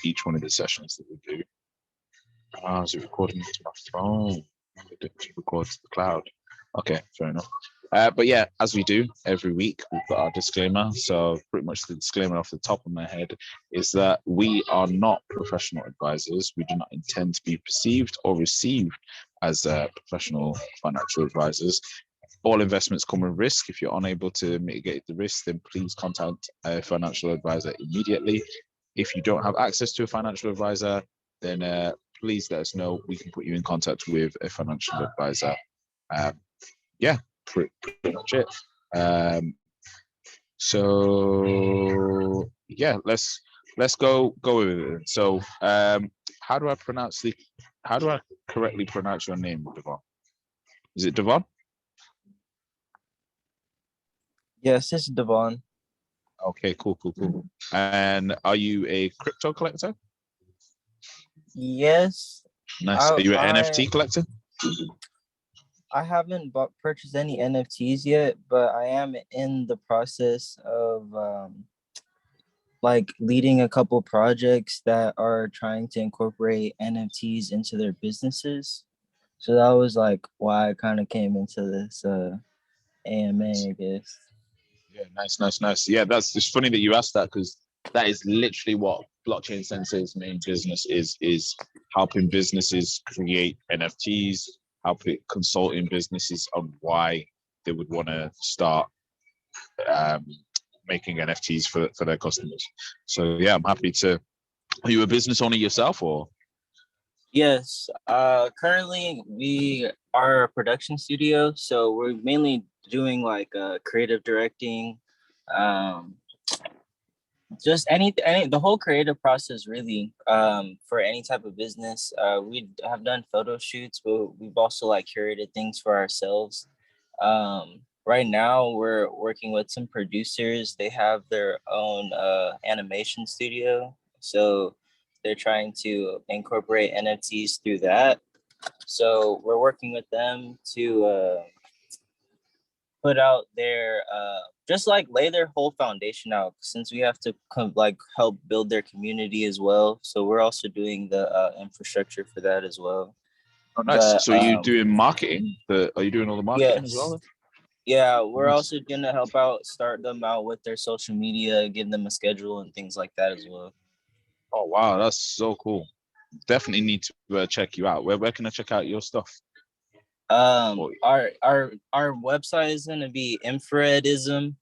each one of the sessions that we do. Is it recording to my phone? It records to the cloud. Okay, fair enough. But yeah, as we do every week, we've got our disclaimer. So pretty much the disclaimer off the top of my head is that we are not professional advisors. We do not intend to be perceived or received as professional financial advisors. All investments come with risk. If you're unable to mitigate the risk, then please contact a financial advisor immediately. If you don't have access to a financial advisor, then please let us know. We can put you in contact with a financial advisor. Yeah, pretty much it. So yeah, let's go with it. So how do I correctly pronounce your name, Devon? Is it Devon? Yes, it's Devon. Okay, cool. And are you a crypto collector? Yes. Nice. Are you an NFT collector? I haven't purchased any NFTs yet, but I am in the process of like leading a couple projects that are trying to incorporate NFTs into their businesses. So that was like why I kind of came into this AMA, I guess. Yeah, nice. Yeah, it's funny that you asked that, because that is literally what Blockchain Sensei's main business is helping businesses create NFTs, helping consulting businesses on why they would want to start making NFTs for their customers. So yeah, I'm happy to. Are you a business owner yourself, or? Yes. Currently we are a production studio, so we're mainly doing like creative directing, just any the whole creative process really, for any type of business. We have done photo shoots, but we've also like curated things for ourselves. Right now we're working with some producers. They have their own animation studio, so they're trying to incorporate NFTs through that. So we're working with them to put out their just like lay their whole foundation out, since we have to like help build their community as well. So we're also doing the infrastructure for that as well. Oh, nice. But, so are you doing marketing? Are you doing all the marketing as well? Yeah, we're also gonna help out, start them out with their social media, give them a schedule and things like that as well. Oh wow, that's so cool. Definitely need to check you out. Where can I check out your stuff? Our website is gonna be Infraredism.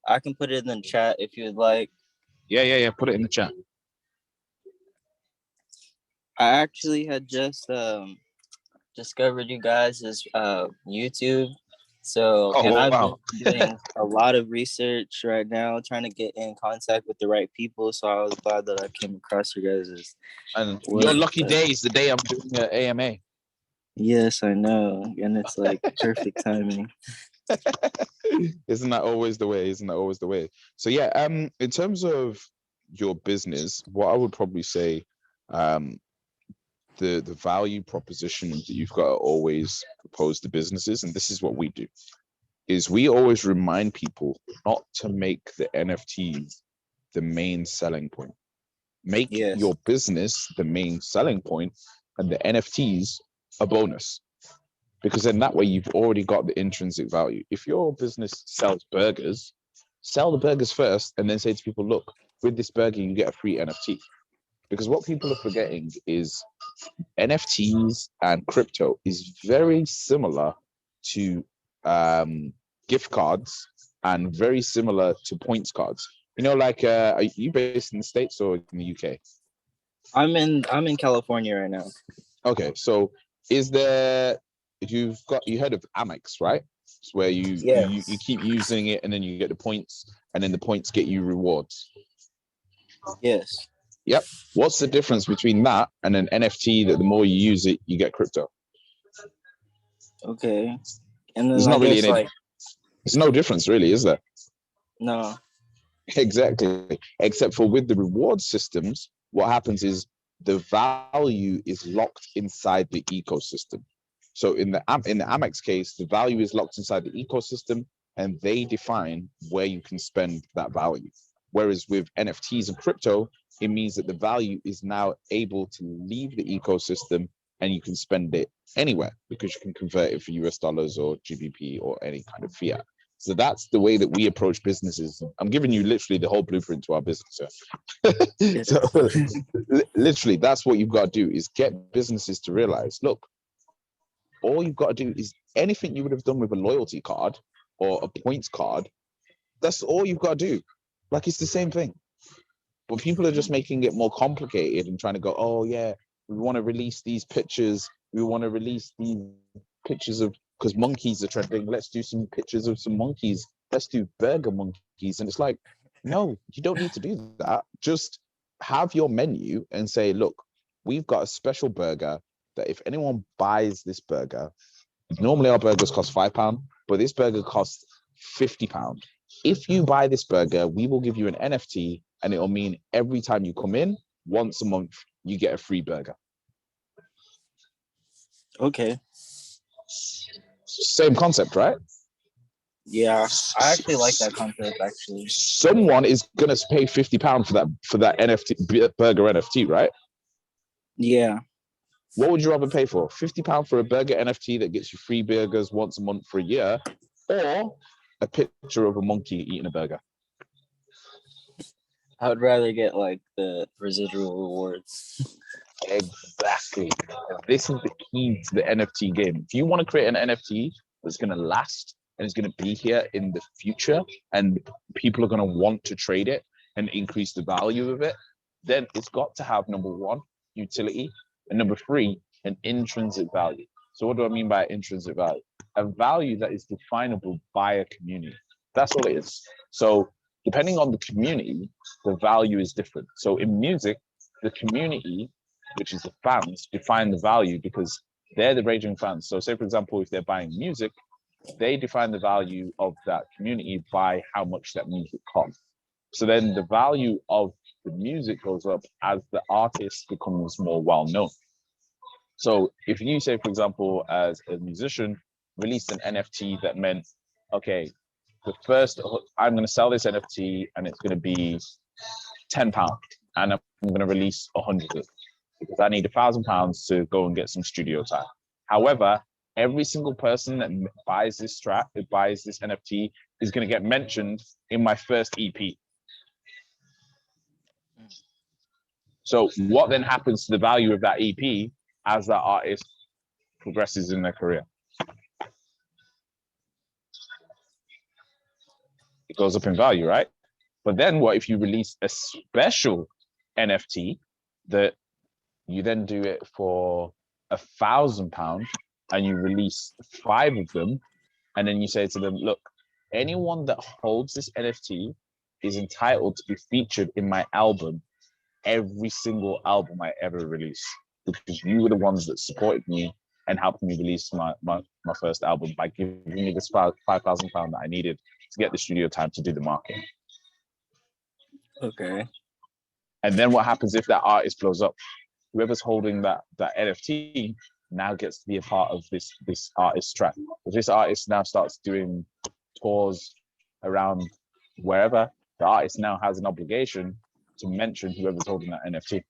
I can put it in the chat if you'd like. Yeah. Put it in the chat. I actually had just discovered you guys' YouTube. So I've been doing a lot of research right now, trying to get in contact with the right people. So I was glad that I came across you guys'. And your lucky day is the day I'm doing an AMA. Yes, I know. And it's like perfect timing. Isn't that always the way? So yeah, in terms of your business, what I would probably say, the value proposition that you've got to always propose to businesses, and this is what we do, is we always remind people not to make the NFTs the main selling point. Make your business the main selling point, and the NFTs a bonus. Because then that way you've already got the intrinsic value. If your business sells burgers, sell the burgers first and then say to people, look, with this burger, you get a free NFT. Because what people are forgetting is NFTs and crypto is very similar to gift cards and very similar to points cards. You know, like, are you based in the States or in the UK? I'm in California right now. Okay, so is there, you heard of Amex, right? It's where you keep using it and then you get the points, and then the points get you rewards. Yes. Yep. What's the difference between that and an NFT that the more you use it, you get crypto? Okay. And then there's not really there's no difference really, is there? No. Exactly. Except for with the reward systems, what happens is the value is locked inside the ecosystem. So in the Amex case, the value is locked inside the ecosystem, and they define where you can spend that value. Whereas with NFTs and crypto, it means that the value is now able to leave the ecosystem and you can spend it anywhere because you can convert it for US dollars or GBP or any kind of fiat. So that's the way that we approach businesses. I'm giving you literally the whole blueprint to our business. So literally, that's what you've got to do is get businesses to realize, look, all you've got to do is anything you would have done with a loyalty card or a points card. That's all you've got to do. Like, it's the same thing. But people are just making it more complicated and trying to go, oh yeah, we want to release these pictures. We want to release these pictures of, because monkeys are trending. Let's do some pictures of some monkeys. Let's do burger monkeys. And it's like, no, you don't need to do that. Just have your menu and say, look, we've got a special burger that if anyone buys this burger, normally our burgers cost £5, but this burger costs £50. If you buy this burger, we will give you an NFT, and it'll mean every time you come in, once a month, you get a free burger. Okay. Same concept, right? Yeah, I actually like that concept. Actually, someone is gonna pay £50 for that NFT burger NFT, right? Yeah. What would you rather pay for? £50 for a burger NFT that gets you free burgers once a month for a year, or a picture of a monkey eating a burger? I would rather get like the residual rewards. Exactly. This is the key to the NFT game. If you want to create an NFT that's going to last and is going to be here in the future, and people are going to want to trade it and increase the value of it, then it's got to have, number one, utility, and number three, an intrinsic value. So what do I mean by intrinsic value? A value that is definable by a community. That's all it is. So depending on the community, the value is different. So in music, the community, which is the fans, define the value because they're the raging fans. So say, for example, if they're buying music, they define the value of that community by how much that music costs. So then the value of the music goes up as the artist becomes more well-known. So if you say, for example, as a musician, released an NFT that meant, okay, the first, I'm going to sell this NFT and it's going to be £10, and I'm going to release 100 of it because I need £1,000 to go and get some studio time. However, every single person that buys this track, that buys this NFT, is going to get mentioned in my first EP. So what then happens to the value of that EP as that artist progresses in their career? It goes up in value, right? But then what if you release a special NFT that you then do it for £1,000 and you release 5 of them, and then you say to them, look, anyone that holds this NFT is entitled to be featured in my album, every single album I ever release, because you were the ones that supported me and helped me release my first album by giving me this £5,000 that I needed to get the studio time to do the marketing. Okay. And then what happens if that artist blows up? Whoever's holding that NFT now gets to be a part of this artist's track. If this artist now starts doing tours around wherever, the artist now has an obligation to mention whoever's holding that NFT.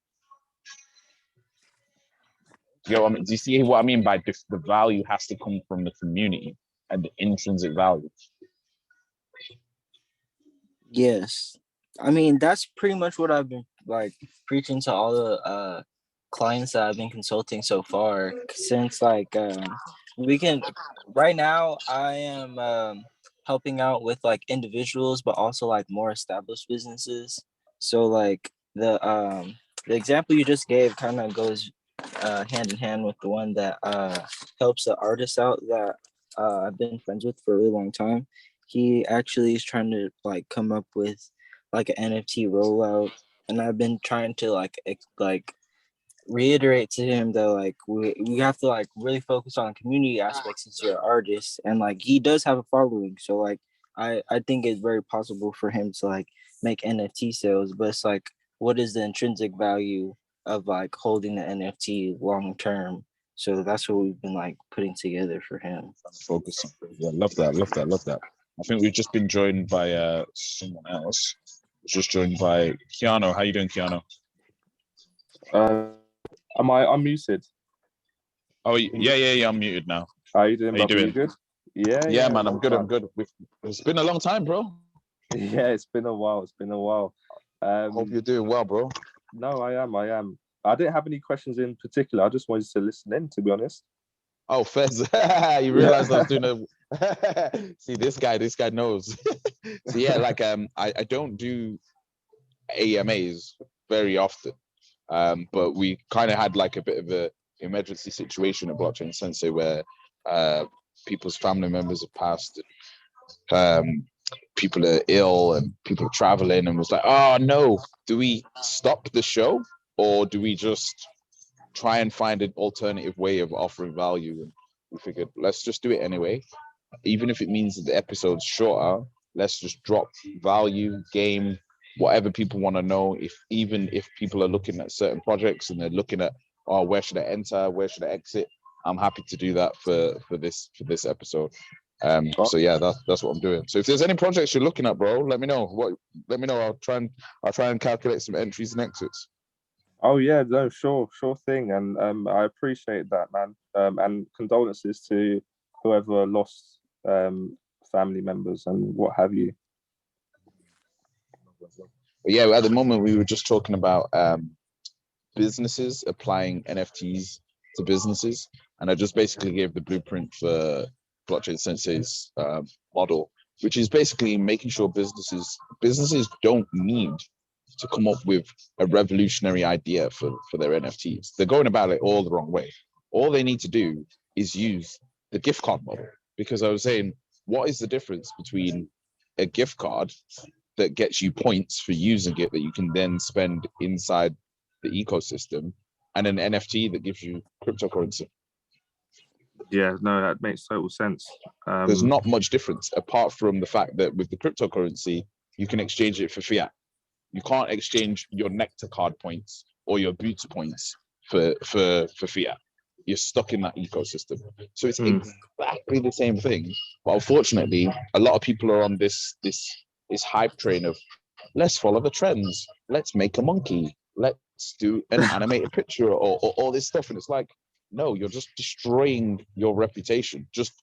Do you see what I mean by the value has to come from the community and the intrinsic value? Yes. I mean, that's pretty much what I've been like preaching to all the clients that I've been consulting so far. Since like we can right now I am helping out with like individuals, but also like more established businesses. So like the example you just gave kind of goes hand in hand with the one that helps the artist out that I've been friends with for a really long time. He actually is trying to like come up with like an NFT rollout, and I've been trying to like reiterate to him that like we have to like really focus on community aspects since you're an artist, and like he does have a following, so like I think it's very possible for him to like make NFT sales, but it's like what is the intrinsic value of like holding the NFT long term? So that's what we've been like putting together for him. Focus. Yeah, love that. I think we've just been joined by someone else. Just joined by Keanu. How you doing, Keanu? Am I unmuted? Oh, yeah. I'm muted now. How you doing, How you brother? You doing? good? Yeah, Yeah, man. I'm long good. I'm time. good. It's been a long time, bro. Yeah, it's been a while. It's been a while. Hope you're doing well, bro. No, I am. I didn't have any questions in particular. I just wanted to listen in, to be honest. Oh, Fez. You realized I was doing a. See, this guy knows. So yeah, like I don't do AMAs very often. But we kind of had like a bit of a emergency situation at Blockchain Sensei where people's family members have passed. People are ill and people are traveling, and was like, oh no, do we stop the show or do we just try and find an alternative way of offering value? And we figured, let's just do it anyway, even if it means that the episode's shorter. Let's just drop value, game, whatever people want to know. Even if people are looking at certain projects and they're looking at, oh, where should I enter, where should I exit, I'm happy to do that for this episode. So yeah, that's what I'm doing. So if there's any projects you're looking at, bro, let me know. Let me know. I'll try and calculate some entries and exits. Oh yeah, no, sure thing, and I appreciate that, man. And condolences to whoever lost family members and what have you. But yeah, at the moment we were just talking about businesses applying NFTs to businesses, and I just basically gave the blueprint for Blockchain Sensei's model, which is basically making sure businesses don't need to come up with a revolutionary idea for their NFTs. They're going about it all the wrong way. All they need to do is use the gift card model, because I was saying, what is the difference between a gift card that gets you points for using it that you can then spend inside the ecosystem and an NFT that gives you cryptocurrency? Yeah, no, that makes total sense. There's not much difference apart from the fact that with the cryptocurrency, you can exchange it for fiat. You can't exchange your Nectar card points or your Boots points for fiat. You're stuck in that ecosystem. So it's exactly the same thing. But unfortunately, a lot of people are on this hype train of, let's follow the trends. Let's make a monkey. Let's do an animated picture or all this stuff. And it's like, no, you're just destroying your reputation. Just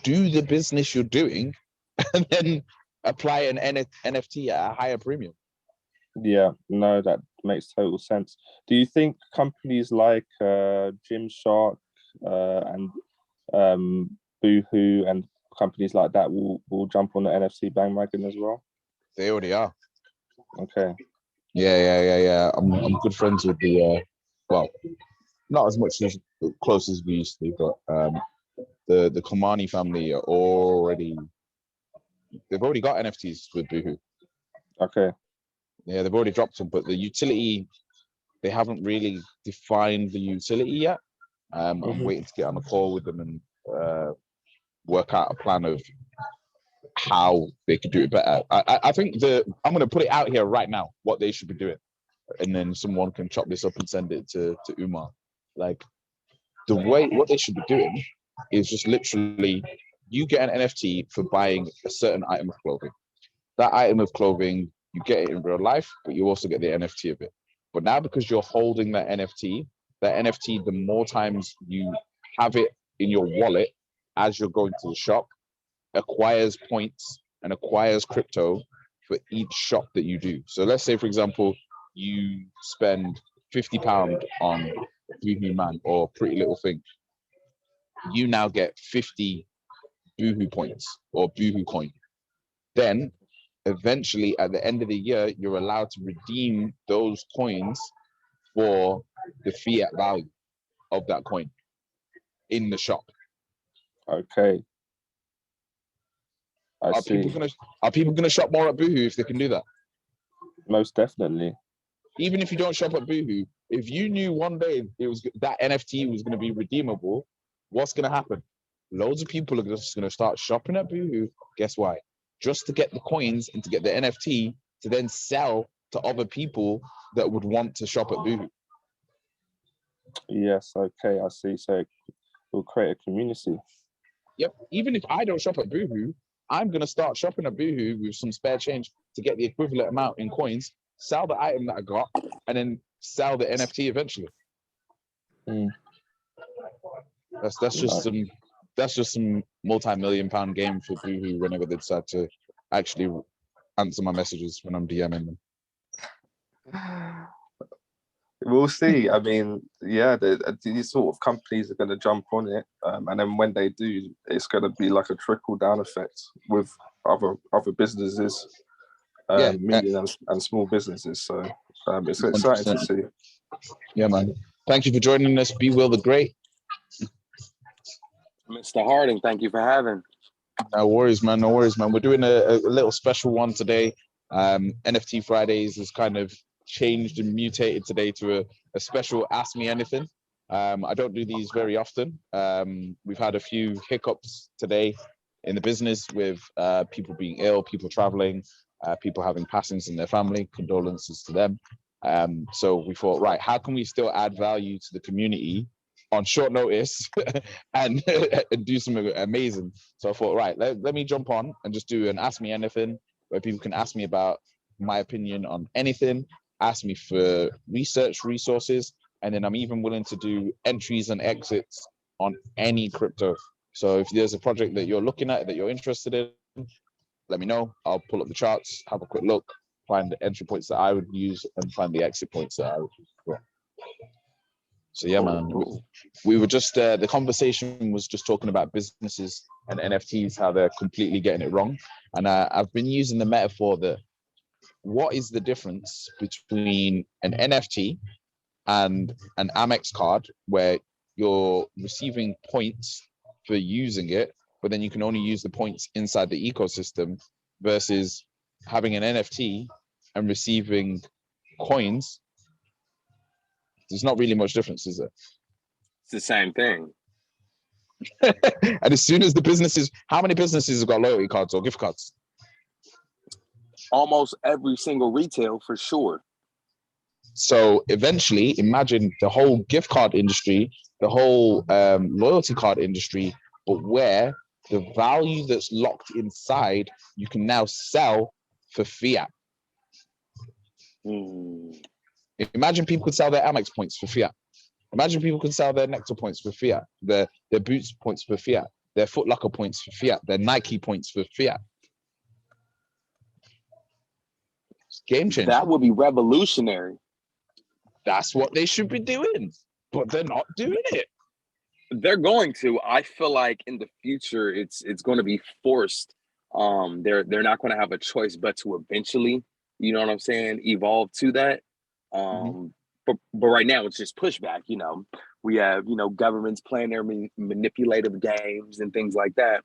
do the business you're doing and then apply an NFT at a higher premium. Yeah, no, that makes total sense. Do you think companies like Gymshark and Boohoo and companies like that will jump on the NFT bandwagon as well? They already are. Okay. Yeah. I'm good friends with the well, not as much as close as we used to, but the Kamani family are they've already got NFTs with Boohoo. Okay. Yeah, they've already dropped them, but the utility, they haven't really defined the utility yet. I'm waiting to get on a call with them and work out a plan of how they could do it better. I think I'm going to put it out here right now what they should be doing, and then someone can chop this up and send it to Umar. Like, what they should be doing is just literally, you get an NFT for buying a certain item of clothing. That item of clothing, you get it in real life, but you also get the NFT of it. But now, because you're holding that NFT, the more times you have it in your wallet as you're going to the shop, acquires points and acquires crypto for each shop that you do. So let's say, for example, you spend £50 on Boohoo Man or Pretty Little Thing. You now get 50 Boohoo points or Boohoo coin. Then eventually at the end of the year, you're allowed to redeem those coins for the fiat value of that coin in the shop. Okay. Are people gonna shop more at Boohoo if they can do that? Most definitely. Even if you don't shop at Boohoo, if you knew one day it was that NFT was going to be redeemable, what's going to happen? Loads of people are just going to start shopping at Boohoo. Guess why? Just to get the coins and to get the NFT to then sell to other people that would want to shop at Boohoo. Yes, okay, I see. So it will create a community. Yep. Even if I don't shop at Boohoo, I'm going to start shopping at Boohoo with some spare change to get the equivalent amount in coins, sell the item that I got, and then sell the NFT eventually. That's just some multi-million-pound game for Boohoo whenever they decide to actually answer my messages when I'm DMing them. We'll see. I mean, yeah, these sort of companies are going to jump on it, and then when they do, it's going to be like a trickle-down effect with other businesses, medium and small businesses. So it's exciting 100%. to see. Yeah, man. Thank you for joining us. Be Will the Great. Mr. Harding, thank you for having. No worries, man. No worries, man. We're doing a little special one today. NFT Fridays has kind of changed and mutated today to a special Ask Me Anything. I don't do these very often. We've had a few hiccups today in the business with people being ill, people traveling, people having passings in their family. Condolences to them. So we thought, right, how can we still add value to the community on short notice and do something amazing? So I thought, right, let me jump on and just do an Ask Me Anything where people can ask me about my opinion on anything, ask me for research resources, and then I'm even willing to do entries and exits on any crypto. So if there's a project that you're looking at that you're interested in, let me know. I'll pull up the charts, have a quick look, find the entry points that I would use, and find the exit points that I would use. So yeah, man, we were just, the conversation was just talking about businesses and NFTs, how they're completely getting it wrong. And I've been using the metaphor that what is the difference between an NFT and an Amex card where you're receiving points for using it, but then you can only use the points inside the ecosystem versus having an NFT and receiving coins? There's not really much difference, is there? It's the same thing. And as soon as the businesses, how many businesses have got loyalty cards or gift cards? Almost every single retail for sure. So eventually, imagine the whole gift card industry, the whole loyalty card industry, but where the value that's locked inside, you can now sell for fiat. Imagine people could sell their Amex points for fiat. Imagine people could sell their Nectar points for fiat, their Boots points for fiat, their Foot Locker points for fiat, their Nike points for fiat. It's game changer. That would be revolutionary. That's what they should be doing, but they're not doing it. They're going to. I feel like in the future, it's going to be forced. They're not going to have a choice but to eventually, you know what I'm saying, evolve to that. But right now it's just pushback. You know, we have governments playing their manipulative games and things like that.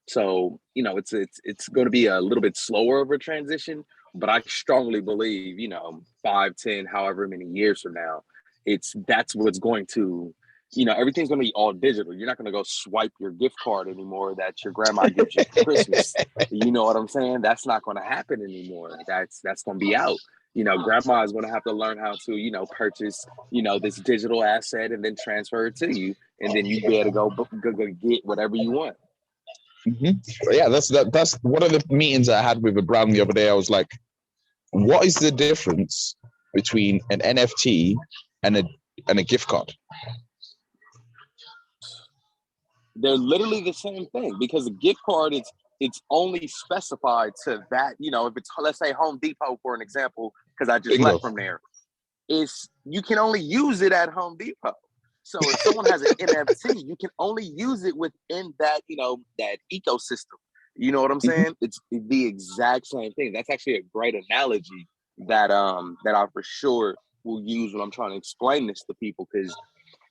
So it's going to be a little bit slower of a transition. But I strongly believe 5, 10, however many years from now, that's what's going to. Everything's going to be all digital. You're not going to go swipe your gift card anymore that your grandma gives you for Christmas. You know what I'm saying? That's not going to happen anymore. That's going to be out. Grandma is going to have to learn how to, purchase, this digital asset and then transfer it to you. And then you be able to go get whatever you want. Yeah, that's one of the meetings I had with a brand the other day. I was like, what is the difference between an NFT and a gift card? They're literally the same thing, because a gift card, it's only specified to that, if it's, let's say, Home Depot, for an example, because I just left from there, you can only use it at Home Depot. So if someone has an NFT, you can only use it within that, that ecosystem. You know what I'm saying? It's the exact same thing. That's actually a great analogy that I for sure will use when I'm trying to explain this to people, because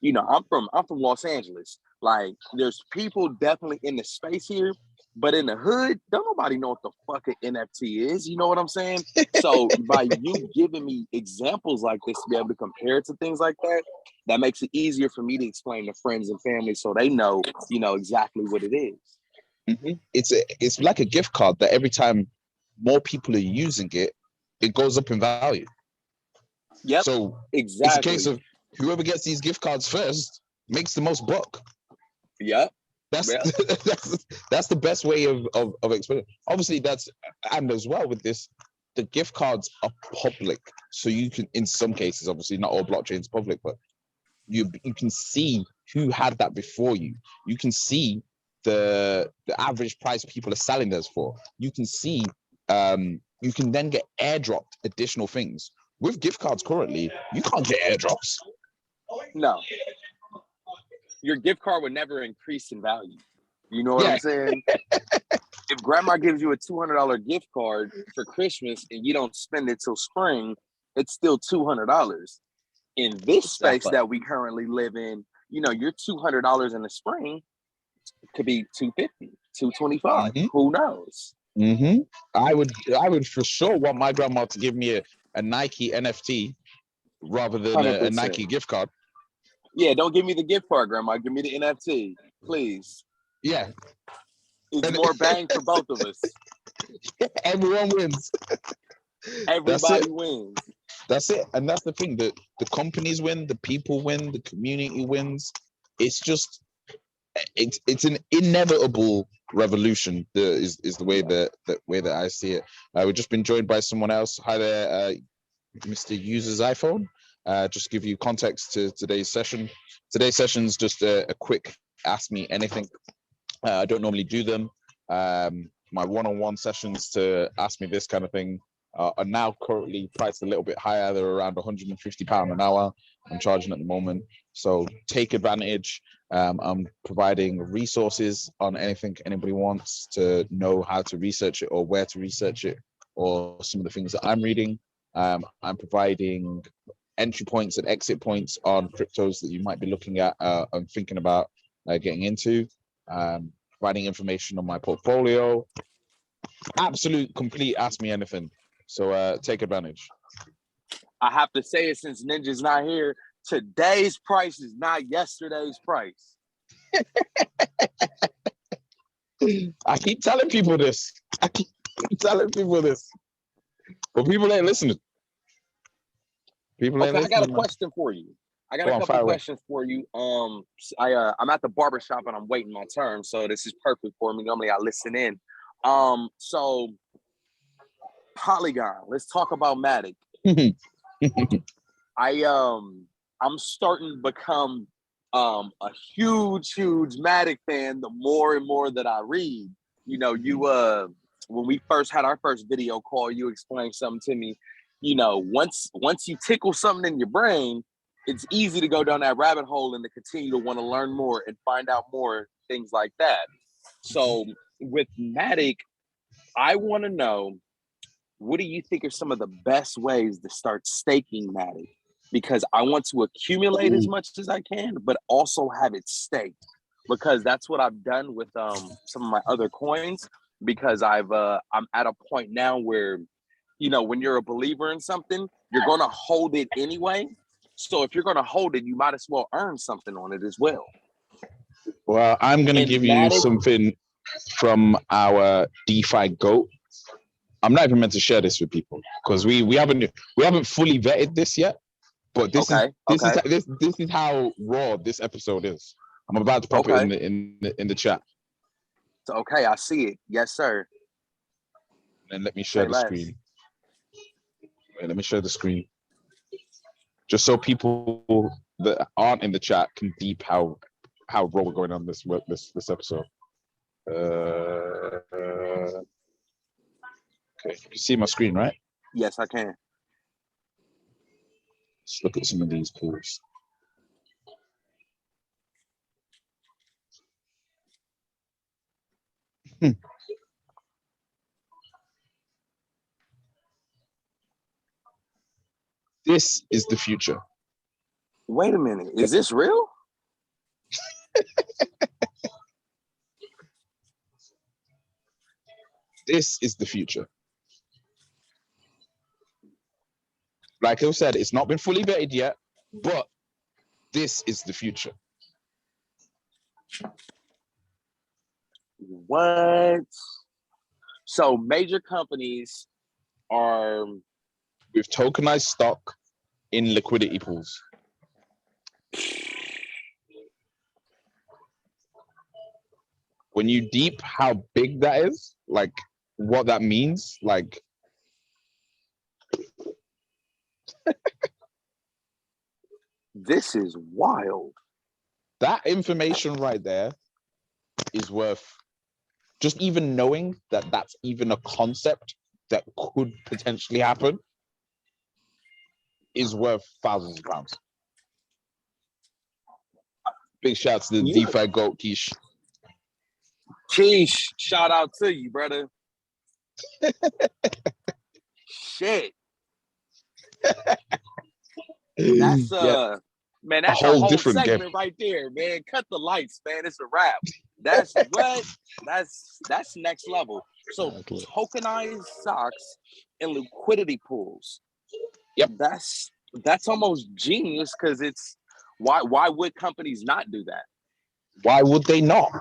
I'm from Los Angeles. Like, there's people definitely in the space here, but in the hood, don't nobody know what the fuck an NFT is. You know what I'm saying? So by you giving me examples like this to be able to compare it to things like that, that makes it easier for me to explain to friends and family so they know, exactly what it is. It's like a gift card that every time more people are using it, it goes up in value. Yep. So exactly. It's a case of whoever gets these gift cards first makes the most buck. Yep. That's Yeah. that's the best way of explaining. Obviously, and as well with this, the gift cards are public, so you can, in some cases, obviously not all blockchains public, but you can see who had that before you. You can see the average price people are selling those for. You can see you can then get airdropped additional things. With gift cards currently, you can't get airdrops. No, your gift card would never increase in value. You know what Yeah. I'm saying? If grandma gives you a $200 gift card for Christmas and you don't spend it till spring, it's still $200. In this space Exactly. that we currently live in, you know, your $200 in the spring could be $250, $225. Mhm. Who knows? Mm-hmm. I would for sure want my grandma to give me a Nike NFT rather than a 100%. Nike gift card. Yeah, don't give me the gift card, grandma. Give me the NFT, please. Yeah, It's more bang for both of us. everyone wins. Everybody wins. That's it. And that's the thing, that the companies win, the people win, the community wins. It's just it's an inevitable revolution. Is the way that I see it. We've just been joined by someone else. Hi there, Mr. User's iPhone. Just to give you context to today's session. Today's session is just a quick ask me anything. I don't normally do them. My one-on-one sessions to ask me this kind of thing are now currently priced a little bit higher. They're around £150 an hour I'm charging at the moment. So take advantage. I'm providing resources on anything anybody wants to know how to research it or where to research it, or some of the things that I'm reading. I'm providing entry points and exit points on cryptos that you might be looking at and thinking about getting into. Providing information on my portfolio. Absolute, complete ask me anything. So take advantage. I have to say it since Ninja's not here. Today's price is not yesterday's price. I keep telling people this. But people ain't listening. I got a question for you. I got a couple questions for you. I'm at the barbershop and I'm waiting my turn, so this is perfect for me. Normally I listen in. So Polygon. Let's talk about Matic. I'm starting to become a huge Matic fan the more and more that I read. You know, when we first had our first video call, you explained something to me. You know, once you tickle something in your brain, it's easy to go down that rabbit hole and to continue to want to learn more and find out more things like that. So with Matic, I want to know, what do you think are some of the best ways to start staking Matic? Because I want to accumulate as much as I can, but also have it staked. Because that's what I've done with some of my other coins. Because I'm at a point now where, you know, when you're a believer in something, you're gonna hold it anyway. So if you're gonna hold it, you might as well earn something on it as well. Well, I'm gonna give you something from our DeFi GOAT. I'm not even meant to share this with people because we haven't fully vetted this yet. But this is how raw this episode is. I'm about to pop it in the chat. Okay, I see it. Yes, sir. And let me share the screen. Let me share the screen, just so people that aren't in the chat can deep how raw we're going on this episode. Okay, you can see my screen, right? Yes, I can. Let's look at some of these pools. This is the future. Wait a minute. Is this real? This is the future. Like I said, it's not been fully vetted yet, but this is the future. What? So major companies are with tokenized stock in liquidity pools. when you deep how big that is, like what that means, like this is wild. that information right there is worth just even knowing that that's even a concept that could potentially happen is worth thousands of pounds. Big shout to the Yeah. DeFi GOAT Quiche. Quiche, shout out to you, brother. Shit. That's Yeah. man, that's a whole whole different segment game. right there, man. Cut the lights, man. It's a wrap. That's what that's next level. So Exactly. tokenized stocks and liquidity pools. Yep. That's almost genius because it's why would companies not do that? Why would they not?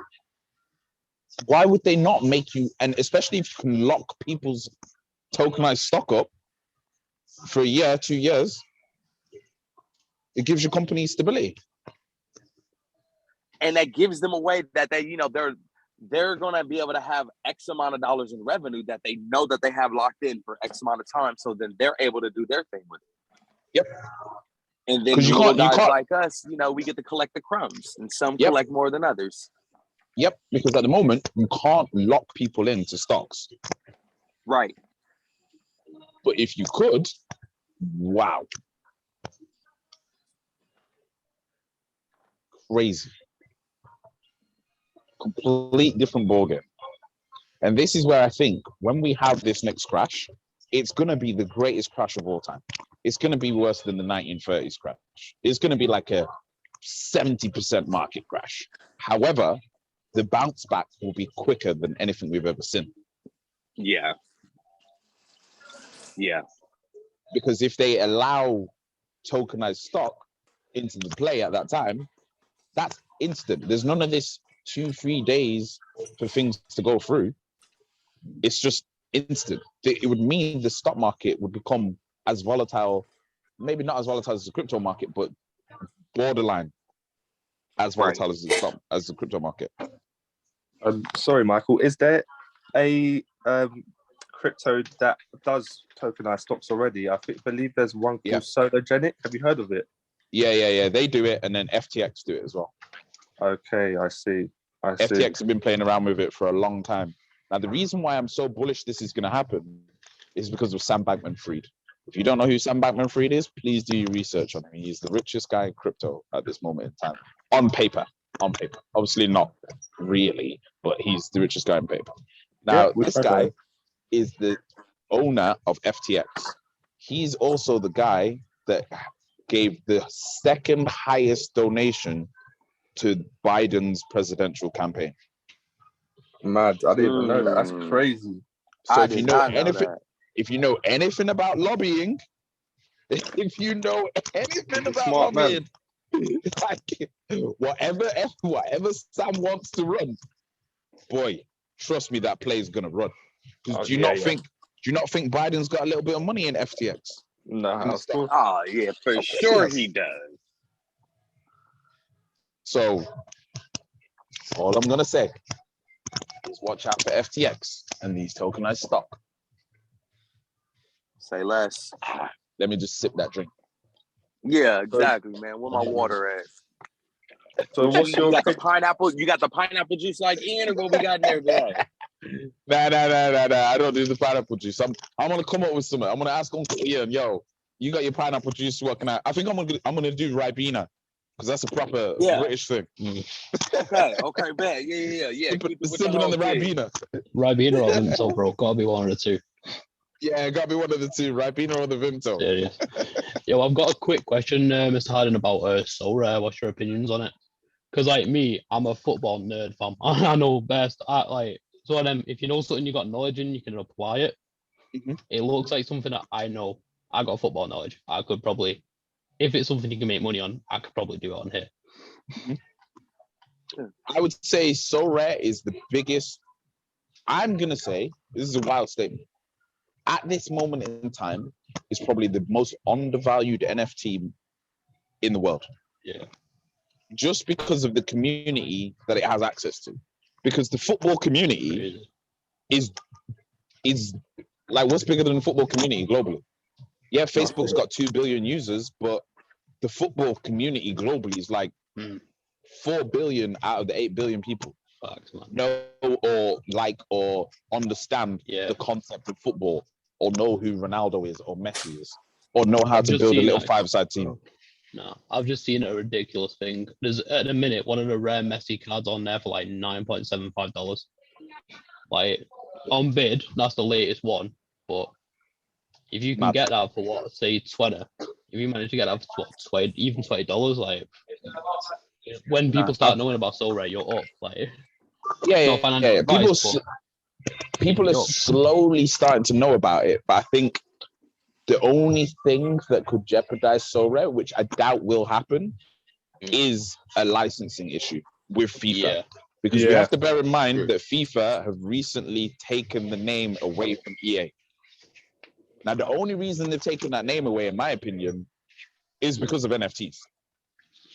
Why would they not make you, and especially if you can lock people's tokenized stock up for a year, 2 years, it gives your company stability. And that gives them a way that they, they're gonna be able to have X amount of dollars in revenue that they know that they have locked in for X amount of time. So then they're able to do their thing with it. Yep. And then 'Cause you little can't- guys like us, we get to collect the crumbs, and some Yep. collect more than others. Yep, because at the moment, you can't lock people into stocks. Right. But if you could, wow. Crazy. Complete different ballgame. And this is where I think when we have this next crash, it's going to be the greatest crash of all time. It's going to be worse than the 1930s crash. It's going to be like a 70% market crash. However, the bounce back will be quicker than anything we've ever seen. Yeah. Yeah. Because if they allow tokenized stock into the play at that time, that's instant. There's none of this 2-3 days for things to go through. It's just instant. It would mean the stock market would become as volatile, maybe not as volatile as the crypto market, but borderline as volatile as the crypto market. Sorry, Michael. Is there a crypto that does tokenize stocks already? I believe there's one called Sologenic. Have you heard of it? Yeah. They do it, and then FTX do it as well. Okay, I see. FTX have been playing around with it for a long time. Now, the reason why I'm so bullish this is going to happen is because of Sam Bankman-Fried. If you don't know who Sam Bankman-Fried is, please do your research on him. He's the richest guy in crypto at this moment in time. On paper. Obviously not really, but he's the richest guy in paper. Now, this guy is the owner of FTX. He's also the guy that gave the second highest donation to Biden's presidential campaign. Mad. I didn't even know that. That's crazy. So if you know anything about lobbying, if you know anything about Smart lobbying, like whatever Sam wants to run, boy, trust me, that play is gonna run. Do you not think Biden's got a little bit of money in FTX? No, of course. Oh yeah, for sure he does. So all I'm gonna say is watch out for FTX and these tokenized stock. Say less. Let me just sip that drink. Yeah, exactly, man. Where my water at? So what's You your got the pineapple? You got the pineapple juice like Ian, or what we got in there today? Nah. I don't do the pineapple juice. I'm gonna come up with something. I'm gonna ask Uncle Ian, yo, you got your pineapple juice? What can I think I'm gonna do Ribena, because that's a proper British thing. Okay, bad. Yeah. Sipping on the Ribena. Ribena or Vimto, bro. Gotta be one of the two. Yeah, gotta be one of the two, Ribena or the Vimto. Serious. Yo, I've got a quick question, Mr. Harden, about So Rare. What's your opinions on it? Because like me, I'm a football nerd, fam. I know best. If you know something you got knowledge in, you can apply it. Mm-hmm. It looks like something that I know. I got football knowledge. I could probably, if it's something you can make money on, I could probably do it on here. Mm-hmm. I would say So Rare is the biggest. I'm gonna say this is a wild statement. At this moment in time, it's probably the most undervalued NFT in the world. Yeah. Just because of the community that it has access to. because the football community is like, what's bigger than the football community globally? Yeah, Facebook's got 2 billion users, but the football community globally is like 4 billion out of the 8 billion people know or understand the concept of football, or know who Ronaldo is or Messi is, or know how to build a little five-side team. No, I've just seen a ridiculous thing. There's at the minute one of the rare Messi cards on there for like $9.75. Like on bid, that's the latest one. But if you can get that for what, say 20, if you manage to get that for what, even $20, like when people start knowing about Soul Ray, you're up. Like people are slowly starting to know about it, but I think the only thing that could jeopardize Soul Ray, which I doubt will happen, is a licensing issue with FIFA. Because we have to bear in mind that FIFA have recently taken the name away from EA. Now, the only reason they've taken that name away, in my opinion, is because of NFTs.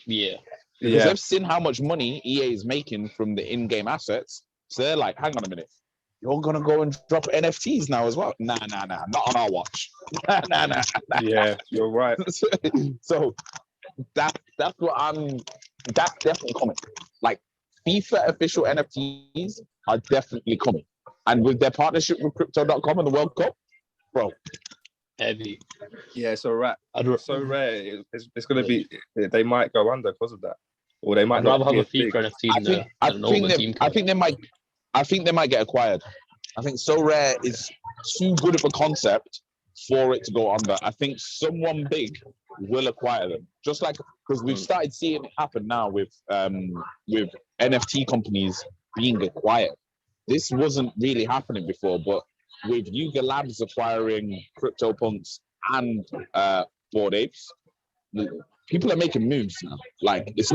Because they've seen how much money EA is making from the in-game assets. So they're like, hang on a minute. You're going to go and drop NFTs now as well? Nah. Not on our watch. Nah. Yeah, you're right. So that's definitely coming. Like, FIFA official NFTs are definitely coming. And with their partnership with Crypto.com and the World Cup, bro. Heavy. Yeah, so rare. So rare. It's going to be, they might go under because of that. Or they might not have a FIFA NFT. I think they might get acquired. I think So Rare is too good of a concept for it to go under. I think someone big will acquire them. Just like, because we've started seeing it happen now with NFT companies being acquired. This wasn't really happening before, but with Yuga Labs acquiring CryptoPunks and Bored Apes, people are making moves now. Like, it's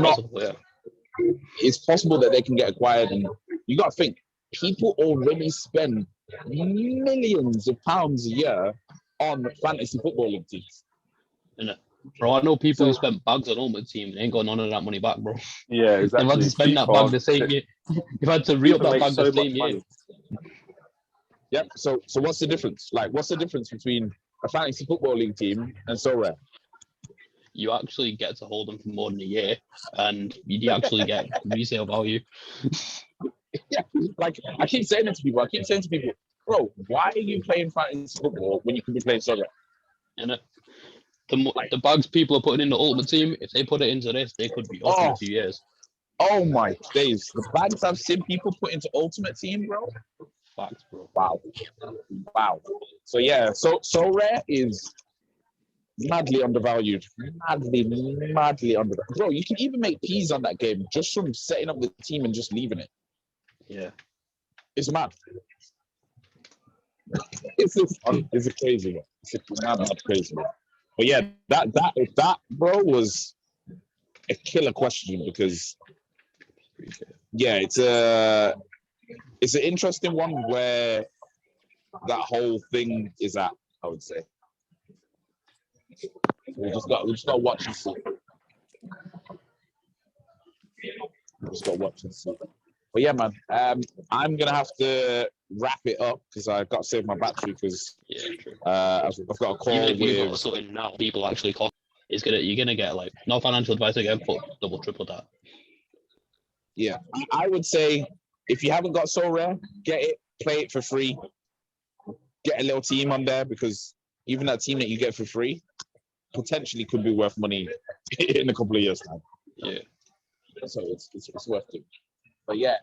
possible that they can get acquired, and you got to think, people already spend millions of pounds a year on fantasy football league teams. Bro, I know people who spent bags on Ultimate Team and ain't got none of that money back, bro. Yeah, exactly. They've had to spend that bag the same year. You've had to re-up that bag the same year. Yep. So what's the difference? Like, what's the difference between a fantasy football league team and So Rare? You actually get to hold them for more than a year, and you actually get resale value. Yeah, like I keep saying to people, bro, why are you playing fantasy football when you can be playing So Rare? And the bags people are putting in the Ultimate Team, if they put it into this, they could be up in a few years. Oh my days. The bags I've seen people put into Ultimate Team, bro. Facts, bro. Wow. So yeah, so Rare is madly undervalued. Madly undervalued. Bro, you can even make peas on that game just from setting up the team and just leaving it. Yeah. It's mad. It's a crazy one. It's a mad crazy one. But yeah, that bro was a killer question, because it's an interesting one where that whole thing is at, I would say. We just got to watch and see. But yeah, man, I'm gonna have to wrap it up because I've got to save my battery, because I've got a call. Even if with you've got something now, people actually call. You're gonna get like no financial advice again, but double, triple that. Yeah, I would say if you haven't got So Rare, get it, play it for free, get a little team on there, because even that team that you get for free potentially could be worth money in a couple of years' time. Yeah. So it's worth it. But yeah,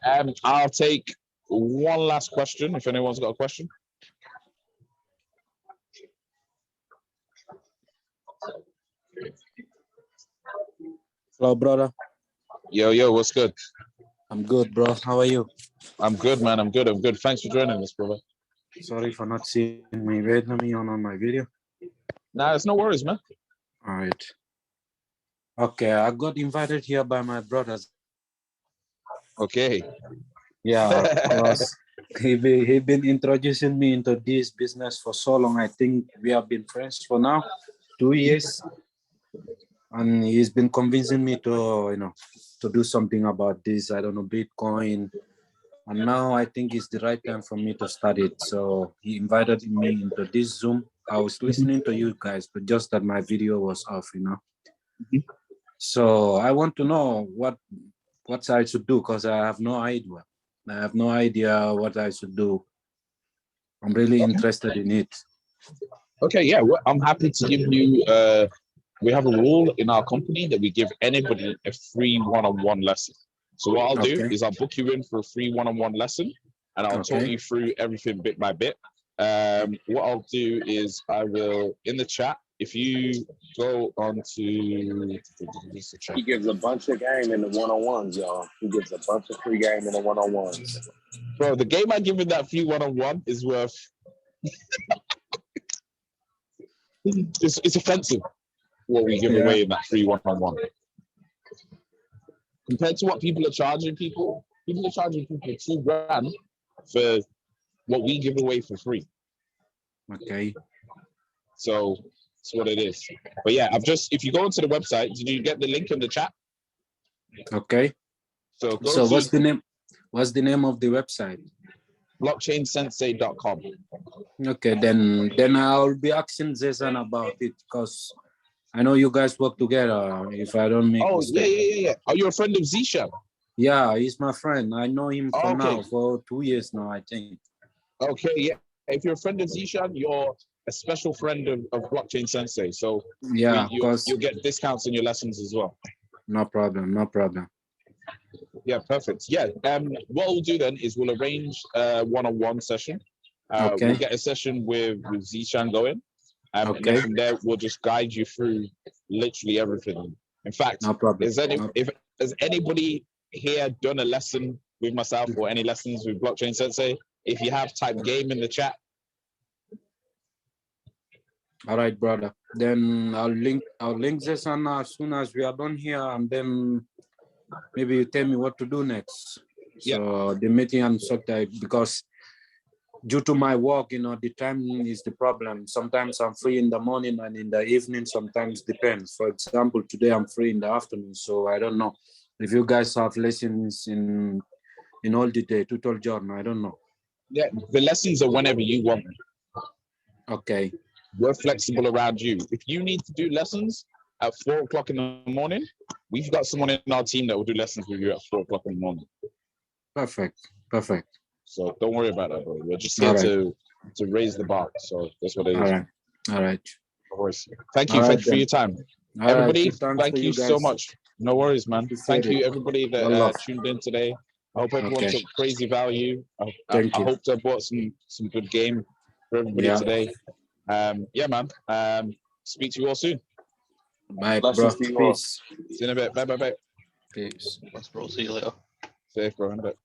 I'll take one last question if anyone's got a question. Hello, brother. Yo, what's good? I'm good, bro. How are you? I'm good, man. I'm good. Thanks for joining us, brother. Sorry for not seeing my Vietnamese on my video. Nah, it's no worries, man. All right. Okay, I got invited here by my brothers. Okay. Yeah, because he been introducing me into this business for so long. I think we have been friends for now 2 years, and he's been convincing me to do something about this. I don't know, Bitcoin, And now I think it's the right time for me to start it. So he invited me into this Zoom. I was listening to you guys, but just that my video was off, you know. Mhm. So I want to know what I should do because I have no idea. I have no idea what I should do. I'm really interested in it. Okay, yeah, well, I'm happy to give you. We have a rule in our company that we give anybody a free one-on-one lesson. So what I'll do Okay. is I'll book you in for a free one-on-one lesson, and I'll talk Okay. you through everything bit by bit. What I'll do is I will in the chat. If you go on to He gives a bunch of game in the one-on-ones, y'all. He gives a bunch of free game in the one-on-ones. bro, the game I give in that free one-on-one is worth. It's offensive what we give away in that free one-on-one. Compared to what people are charging people are charging people $2,000 for what we give away for free. Okay. So that's what it is. But yeah, if you go into the website, did you get the link in the chat? Okay. So what's the name? What's the name of the website? blockchainsensei.com. Okay, then I'll be asking Jason about it because I know you guys work together. If I don't make mistake. Yeah. Are you a friend of Zisha? Yeah, he's my friend. I know him for 2 years now, I think. Okay, yeah. If you're a friend of Zishan, you're a special friend of Blockchain Sensei. So yeah, you'll get discounts in your lessons as well. No problem. Yeah, perfect. Yeah. What we'll do then is we'll arrange a one-on-one session. Okay. We'll get a session with Zishan going. And Okay. then from there, we'll just guide you through literally everything. In fact, No problem. if has anybody here done a lesson with myself or any lessons with Blockchain Sensei, if you have, type game in the chat. All right, brother. Then I'll link this on as soon as we are done here, and then maybe you tell me what to do next. So the meeting and because due to my work, the time is the problem. Sometimes I'm free in the morning and in the evening, sometimes depends. For example, today I'm free in the afternoon, so I don't know if you guys have lessons in all the day, tutorial journal. I don't know. Yeah, the lessons are whenever you want. Okay. We're flexible around you. If you need to do lessons at 4 o'clock in the morning, we've got someone in our team that will do lessons with you at 4 o'clock in the morning. Perfect. So don't worry about that, bro. We're just here to raise the bar. So that's what it is. All right. No worries. Thank you for your time. Everybody, thank you so much. No worries, man. Thank you, everybody that tuned in today. I hope everyone took crazy value. I hope I brought some good game for everybody today. Yeah, man. Speak to you all soon. Bye, bro. Peace. See you in a bit. Bye. Peace. Let's bro. See you later. Safe, bro. In a bit.